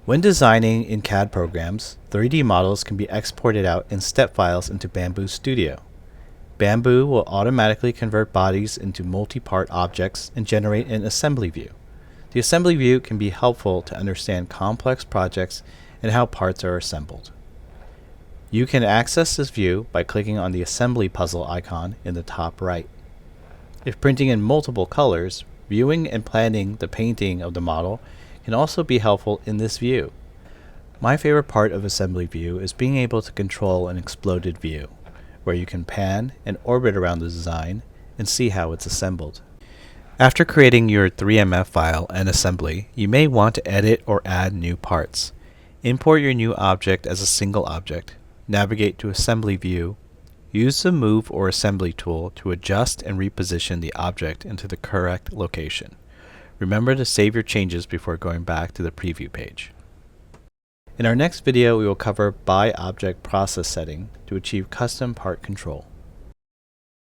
When designing in CAD programs, 3D models can be exported out in step files into Bambu Studio. Bambu will automatically convert bodies into multi-part objects and generate an assembly view. The assembly view can be helpful to understand complex projects and how parts are assembled. You can access this view by clicking on the assembly puzzle icon in the top right. If printing in multiple colors, viewing and planning the painting of the model can also be helpful in this view. My favorite part of assembly view is being able to control an exploded view, where you can pan and orbit around the design and see how it's assembled. After creating your 3MF file and assembly, you may want to edit or add new parts. Import your new object as a single object, navigate to Assembly View, use the Move or Assembly tool to adjust and reposition the object into the correct location. Remember to save your changes before going back to the preview page. In our next video, we will cover by object process setting to achieve custom part control.